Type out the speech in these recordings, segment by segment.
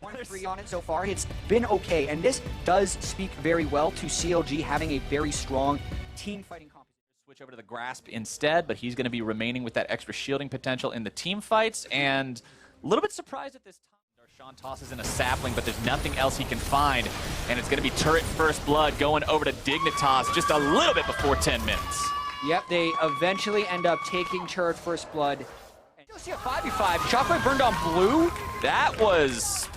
1-3 on it so far. It's been okay, and this does speak very well to CLG having a very strong team fighting composition. Switch over to the Grasp instead, but he's going to be remaining with that extra shielding potential in the team fights, and a little bit surprised at this time. Darshan tosses in a sapling, but there's nothing else he can find, and it's going to be turret first blood going over to Dignitas just a little bit before 10 minutes. Yep, they eventually end up taking turret first blood. You'll see a 5v5. Shockwave burned on blue. That was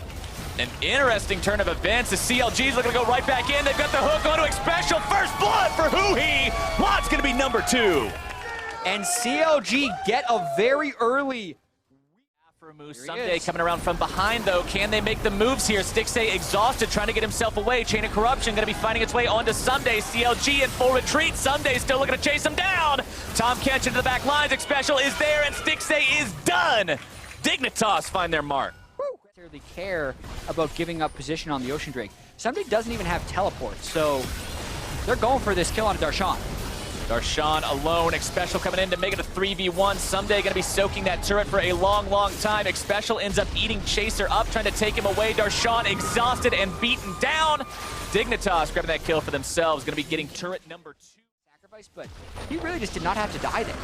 an interesting turn of events. The CLG's looking to go right back in. They've got the hook onto Special. First blood for Huhi. Lod's going to be number 2. And CLG get a very early. Someday coming around from behind, though. Can they make the moves here? Stixxay exhausted, trying to get himself away. Chain of Corruption going to be finding its way onto Someday. CLG in full retreat. Someday still looking to chase him down. Tom Kench into the back lines. Special is there, and Stixxay is done. Dignitas find their mark. They care about giving up position on the Ocean Drake. Someday doesn't even have teleport, so they're going for this kill on Darshan. Darshan alone. Special coming in to make it a 3v1. Someday going to be soaking that turret for a long, long time. Special ends up eating Chaser up, trying to take him away. Darshan exhausted and beaten down. Dignitas grabbing that kill for themselves. Going to be getting turret number 2. Sacrifice, but he really just did not have to die there.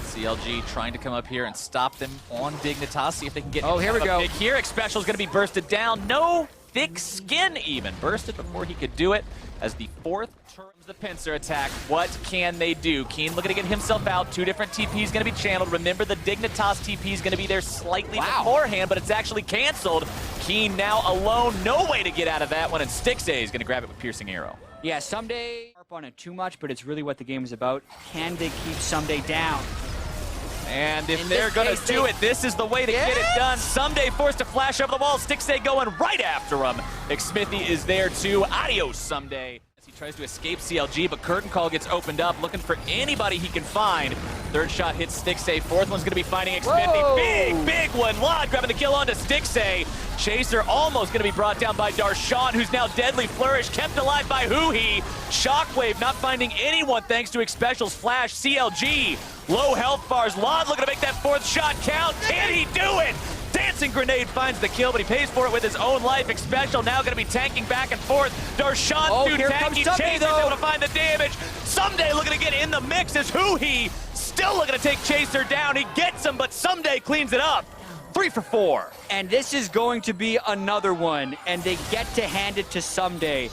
CLG trying to come up here and stop them on Dignitas. See if they can get. Oh, here we go. Here, Special is going to be bursted down. No thick skin even. Bursted before he could do it. As the 4th turn of the pincer attack, what can they do? Keen looking to get himself out. 2 different TPs going to be channeled. Remember, the Dignitas TP is going to be there slightly beforehand, but it's actually canceled. Keen now alone. No way to get out of that one, and Stixxay is going to grab it with Piercing Arrow. Yeah, Someday harp on it too much, but it's really what the game is about. Can they keep Someday down? And if they're going to do it, this is the way to get it done. Someday forced to flash over the wall. Stixxay going right after him. Xmithie is there too. Adios, Someday. As he tries to escape CLG, but Curtain Call gets opened up, looking for anybody he can find. 3rd shot hits Stixxay. 4th one's going to be finding Xmithie. Big one. Lod grabbing the kill onto Stixxay. Chaser almost going to be brought down by Darshan, who's now Deadly Flourish, kept alive by Huhi. Shockwave not finding anyone thanks to Special's flash. CLG, low health bars. Lod looking to make that 4th shot count. Can he do it? Dancing Grenade finds the kill, but he pays for it with his own life. Special now going to be tanking back and forth. Darshan too tanky. Chaser's able to find the damage. Someday looking to get in the mix as Huhi still looking to take Chaser down. He gets him, but Someday cleans it up. 3 for 4. And this is going to be another one, and they get to hand it to Someday.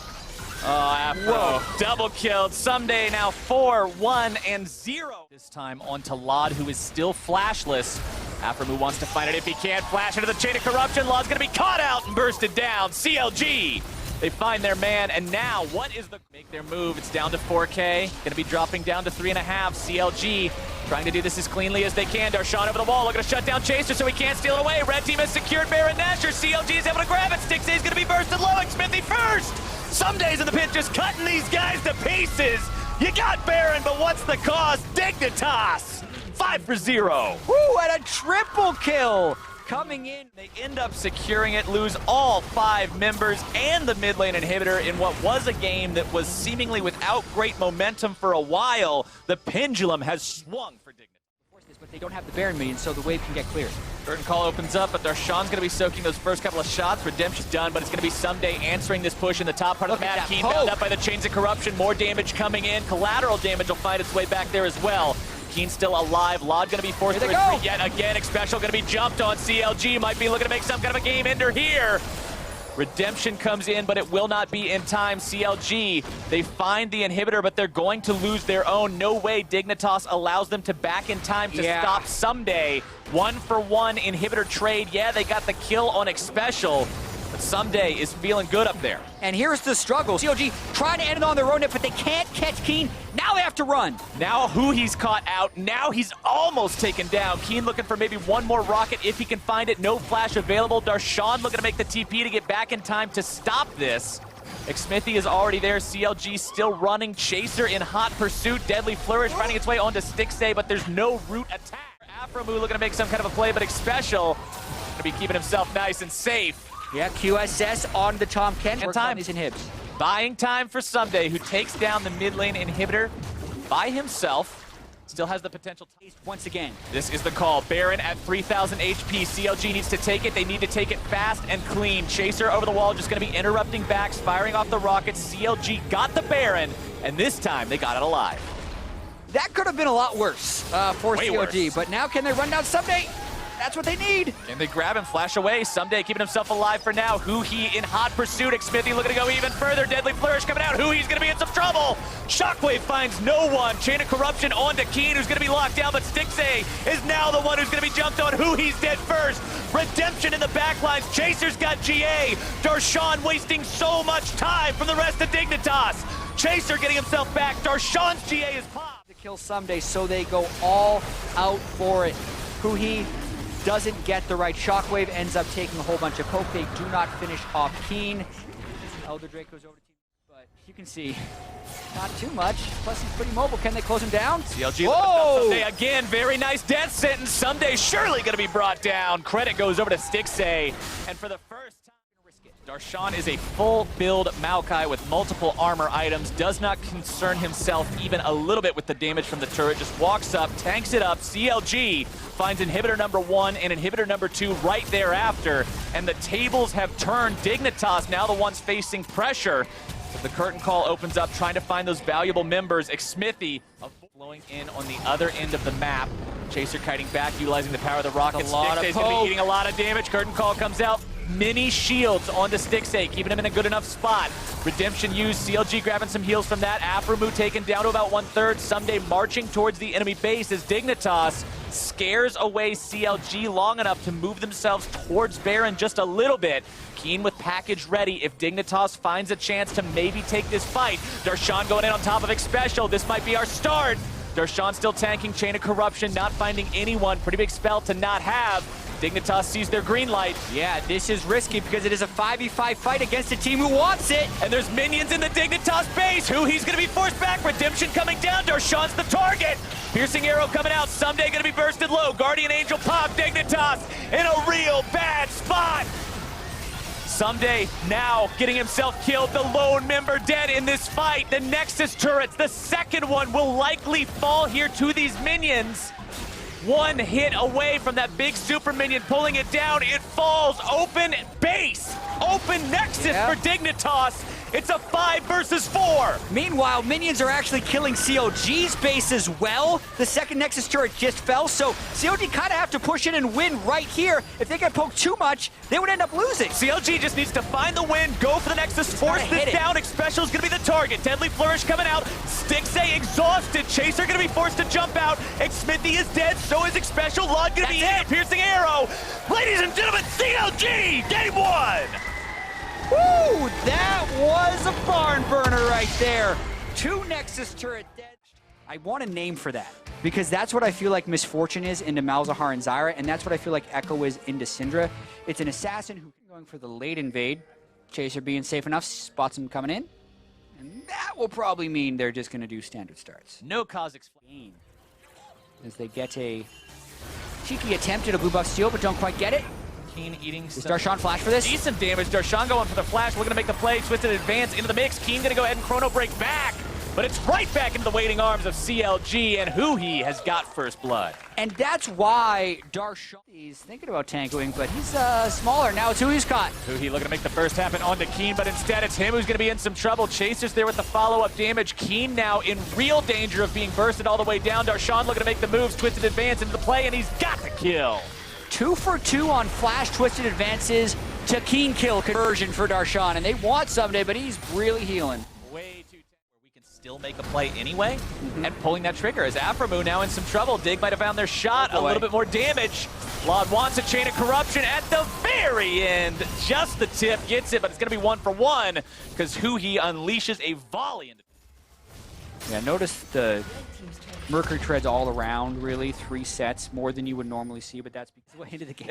Afro double killed. Someday now 4, 1, and 0. This time onto Lod, who is still flashless. Afro wants to find it if he can. Flash into the Chain of Corruption. Lod's going to be caught out and bursted down. CLG, they find their man, and now what is the... Make their move. It's down to 4K. Going to be dropping down to 3.5. CLG trying to do this as cleanly as they can. Darshan over the wall, looking to shut down Chaser so he can't steal it away. Red team has secured Baron Nashor. CLG is able to grab it. Stixxay is going to be bursted low. Xmithie first. Someday's in the pit just cutting these guys to pieces. You got Baron, but what's the cause? Dignitas, 5 for 0. Woo, and a triple kill coming in. They end up securing it, lose all 5 members and the mid lane inhibitor in what was a game that was seemingly without great momentum for a while. The pendulum has swung for Dignitas. But they don't have the Baron minions, so the wave can get cleared. Curtain Call opens up, but Darshan's going to be soaking those first couple of shots. Redemption's done, but it's going to be Someday answering this push in the top part of the map. Keen bound up by the Chains of Corruption. More damage coming in. Collateral damage will find its way back there as well. Keen still alive. Lod going to be forced to retreat yet again. Special going to be jumped on. CLG might be looking to make some kind of a game ender here. Redemption comes in, but it will not be in time. CLG, they find the inhibitor, but they're going to lose their own. No way Dignitas allows them to back in time to stop Someday. 1-for-1 inhibitor trade. Yeah, they got the kill on Special, but Someday is feeling good up there. And here's the struggle. CLG trying to end it on their own, but they can't catch Keen. Now they have to run. Now Huhi's caught out. Now he's almost taken down. Keen looking for maybe one more rocket if he can find it. No flash available. Darshan looking to make the TP to get back in time to stop this. Xmithie is already there. CLG still running. Chaser in hot pursuit. Deadly Flourish finding its way onto Stixxay, but there's no root attack. Afro looking to make some kind of a play, but Special going to be keeping himself nice and safe. Yeah, QSS on the Tom Kench. And time is inhibs. Buying time for Someday, who takes down the mid lane inhibitor by himself. Still has the potential. Once again. This is the call. Baron at 3,000 HP. CLG needs to take it. They need to take it fast and clean. Chaser over the wall, just going to be interrupting backs, firing off the rockets. CLG got the Baron, and this time they got it alive. That could have been a lot worse for Way CLG, worse. but now can they run down Someday? That's what they need. Can they grab him, flash away? Someday keeping himself alive for now. Huhi in hot pursuit. Xmithy looking to go even further. Deadly Flourish coming out. Huhi's going to be in some trouble. Shockwave finds no one. Chain of Corruption on to Keen, who's going to be locked down, but Stixay is now the one who's going to be jumped on. Huhi's dead first. Redemption in the backlines. Chaser's got GA. Darshan wasting so much time from the rest of Dignitas. Chaser getting himself back. Darshan's GA is popped. To kill Someday, so they go all out for it. Huhi doesn't get the right shockwave, ends up taking a whole bunch of poke. They do not finish off Keen. Elder Drake goes over to Team, but you can see not too much. Plus he's pretty mobile. Can they close him down? CLG Someday again. Very nice death sentence. Someday surely going to be brought down. Credit goes over to Stixay. And for the first time, risk it. Darshan is a full build Maokai with multiple armor items. Does not concern himself even a little bit with the damage from the turret. Just walks up, tanks it up. CLG finds inhibitor number 1 and inhibitor number 2 right thereafter. And the tables have turned. Dignitas now the ones facing pressure. But the curtain call opens up, trying to find those valuable members. Xmithy blowing in on the other end of the map. Chaser kiting back, utilizing the power of the rockets. Stixay's going to be eating a lot of damage. Curtain call comes out. Mini shields onto Stixay, keeping him in a good enough spot. Redemption used, CLG grabbing some heals from that. Aframu taken down to about 1/3. Someday marching towards the enemy base as Dignitas scares away CLG long enough to move themselves towards Baron just a little bit. Keen with package ready if Dignitas finds a chance to maybe take this fight. Darshan going in on top of Xpecial. This might be our start. Darshan still tanking, Chain of Corruption, not finding anyone. Pretty big spell to not have. Dignitas sees their green light. Yeah, this is risky because it is a 5v5 fight against a team who wants it. And there's minions in the Dignitas base. He's going to be forced back. Redemption coming down. Darshan's the target. Piercing arrow coming out. Someday going to be bursted low. Guardian Angel pop. Dignitas in a real bad spot. Someday now getting himself killed. The lone member dead in this fight. The Nexus turrets, the second one, will likely fall here to these minions. One hit away from that big super minion pulling it down. It falls. Open base. Open Nexus for Dignitas. It's a 5 versus 4. Meanwhile, minions are actually killing CLG's base as well. The second Nexus turret just fell, so CLG kind of have to push in and win right here. If they get poked too much, they would end up losing. CLG just needs to find the win, go for the Nexus, force this down. Xpecial is going to be the target. Deadly Flourish coming out. Stixay exhausted. Chaser going to be forced to jump out. Xmithy is dead, so is Xpecial. Lod going to be in. Piercing arrow. Ladies and gentlemen, CLG, game 1. Woo! That was a barn burner right there. 2 Nexus turret dead. I want a name for that because that's what I feel like Misfortune is into Malzahar and Zyra, and that's what I feel like Echo is into Syndra. It's an assassin who's going for the late invade. Chaser being safe enough, spots him coming in. And that will probably mean they're just going to do standard starts. No Kha'Zix game. As they get a cheeky attempt at a blue buff steal, but don't quite get it. Keen eating Does Darshan flash for this? Decent damage. Darshan going for the flash. We're going to make the play. Twisted advance into the mix. Keen going to go ahead and chrono break back. But it's right back into the waiting arms of CLG, and Huhi has got first blood. And that's why Darshan is thinking about tanking, but he's smaller. Now it's Huhi's caught. Huhi looking to make the first happen onto Keen, but instead it's him who's going to be in some trouble. Chaser's there with the follow-up damage. Keen now in real danger of being bursted all the way down. Darshan looking to make the moves. Twisted advance into the play, and he's got the kill. 2 for 2 on flash twisted advances to Keen kill conversion for Darshan, and they want Someday, but he's really healing. Way too where we can still make a play anyway, and pulling that trigger as Aframu now in some trouble. Dig might have found their shot, a little bit more damage. Lod wants a Chain of Corruption at the very end. Just the tip gets it, but it's going to be 1 for 1 because Huhi unleashes a volley. Yeah, notice the Mercury treads all around, really. 3 sets, more than you would normally see, but that's because of the way into the game.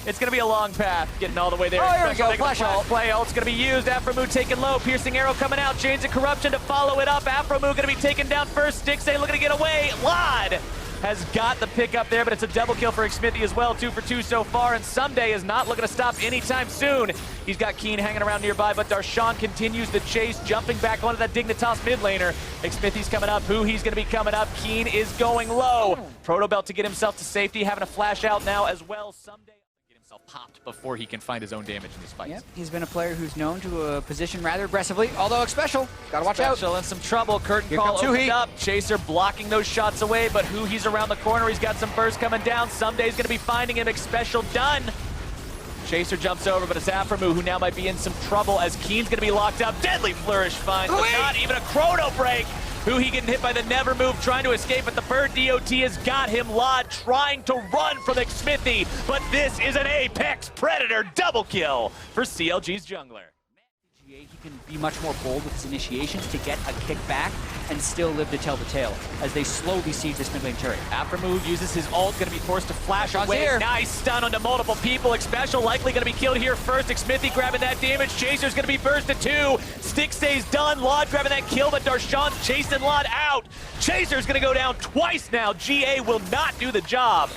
It's going to be a long path getting all the way there. Oh, here we go, flash ult. Play ult's going to be used. Aframu taken low. Piercing arrow coming out. Chains of Corruption to follow it up. Aframu going to be taken down first. Stixay looking to get away. Lod has got the pick up there, but it's a double kill for Xmithy as well. 2 for 2 so far, and Someday is not looking to stop anytime soon. He's got Keen hanging around nearby, but Darshan continues the chase, jumping back onto that Dignitas mid laner. Xmithy's coming up. Who he's going to be coming up. Keen is going low. Protobelt to get himself to safety, having a flash out now as well. Someday get himself popped before he can find his own damage in these fights. Yep, he's been a player who's known to position rather aggressively, although Special, gotta watch out. Special in some trouble. Curtain Here call comes opened Huhi. up. Chaser blocking those shots away, but Who he's around the corner. He's got some burst coming down. Someday's going to be finding him. Special done. Chaser jumps over, but it's Aframu who now might be in some trouble as Keen's going to be locked up. Deadly flourish finds, but not even a chrono break. Who he getting hit by the never move, trying to escape, but the bird DOT has got him. Lod trying to run from Xmithy, but this is an Apex Predator double kill for CLG's jungler. He can be much more bold with his initiations to get a kick back and still live to tell the tale as they slowly siege this mid lane turret. Aframu uses his ult, going to be forced to flash away. Here. Nice stun onto multiple people. Special likely going to be killed here first. Xmithy grabbing that damage. Chaser's going to be burst to 2. Stick stays done. Lod grabbing that kill, but Darshan's chasing Lod out. Chaser's going to go down twice now. GA will not do the job.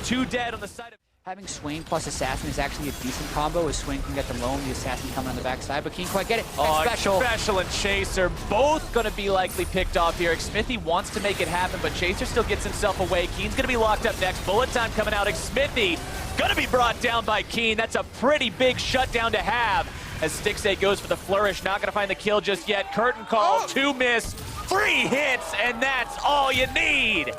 2 dead on the side of... Having Swain plus Assassin is actually a decent combo as Swain can get them low and the Assassin coming on the backside, but can't quite get it. And Special and Chaser both going to be likely picked off here. Xmithy wants to make it happen, but Chaser still gets himself away. Keen's going to be locked up next. Bullet time coming out. Xmithy going to be brought down by Keen. That's a pretty big shutdown to have as Stixay goes for the flourish. Not going to find the kill just yet. Curtain call, 2 miss, 3 hits, and that's all you need.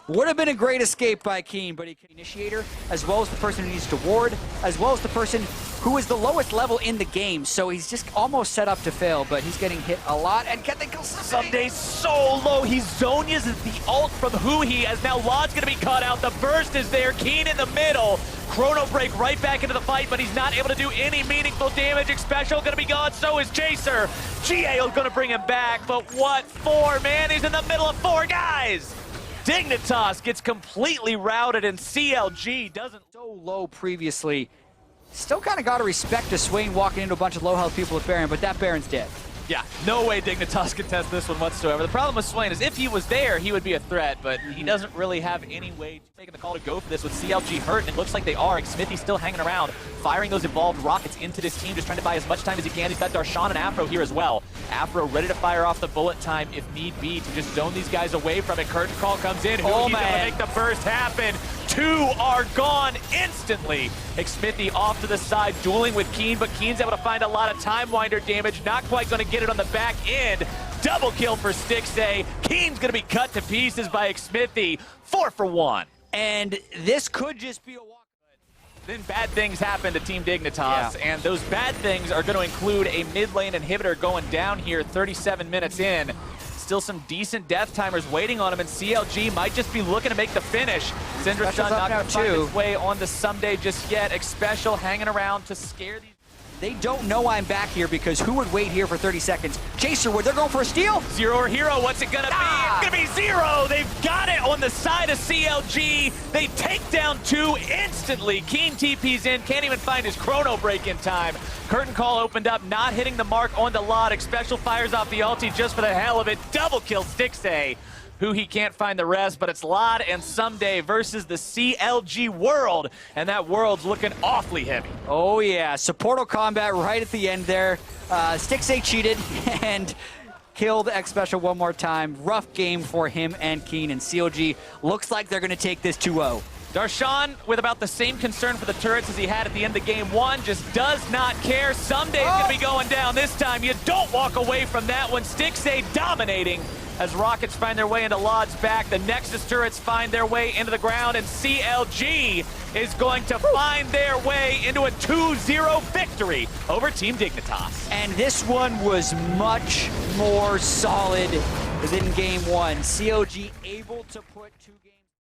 Would have been a great escape by Keen, but he can initiator, as well as the person who needs to ward, as well as the person who is the lowest level in the game. So he's just almost set up to fail, but he's getting hit a lot. And can they kill Someday so low. He Zonia's the ult from Huhi as now Lod's going to be cut out. The burst is there. Keen in the middle. Chrono break right back into the fight, but he's not able to do any meaningful damage. Special going to be gone. So is Chaser. GA is going to bring him back, but what for, man? He's in the middle of 4 guys. Dignitas gets completely routed, and CLG doesn't. So low previously. Still kind of got to respect a Swain walking into a bunch of low health people with Baron, but that Baron's dead. Yeah, no way Dignitas can test this one whatsoever. The problem with Swain is if he was there, he would be a threat, but he doesn't really have any way to take the call to go for this with CLG hurt, and it looks like they are. Xmithy's still hanging around, firing those evolved rockets into this team, just trying to buy as much time as he can. He's got Darshan and Afro here as well. Afro ready to fire off the bullet time if need be to just zone these guys away from it. Curtain call comes in. He's going to make the burst happen. 2 are gone instantly. Xmithy off to the side, dueling with Keen, but Keen's able to find a lot of Time Winder damage. Not quite going to get it on the back end. Double kill for Stixay. Keen's going to be cut to pieces by Xmithy. 4 for 1. And this could just be a walk. Then bad things happen to Team Dignitas, and those bad things are going to include a mid lane inhibitor going down here 37 minutes in. Still some decent death timers waiting on him, and CLG might just be looking to make the finish. Syndra's not going to find his way on the Someday just yet. Special hanging around to scare these. They don't know I'm back here because who would wait here for 30 seconds? Chaser, they're going for a steal? Zero or Hero, what's it gonna be? It's gonna be Zero! They've got it on the side of CLG. They take down 2 instantly. Keen TP's in, can't even find his chrono break in time. Curtain call opened up, not hitting the mark onto Lod. Special fires off the ulti just for the hell of it. Double kill Stixay. Who he can't find the rest, but it's Lod and Someday versus the CLG world, and that world's looking awfully heavy. Oh yeah, supportal combat right at the end there. Stixay cheated and killed X Special one more time. Rough game for him and Keen, and CLG looks like they're gonna take this 2-0. Darshan, with about the same concern for the turrets as he had at the end of game 1, just does not care. Someday's gonna be going down this time. You don't walk away from that one. Stixay dominating as rockets find their way into Lod's back. The Nexus turrets find their way into the ground, and CLG is going to find their way into a 2-0 victory over Team Dignitas. And this one was much more solid than game 1. CLG able to put 2 games.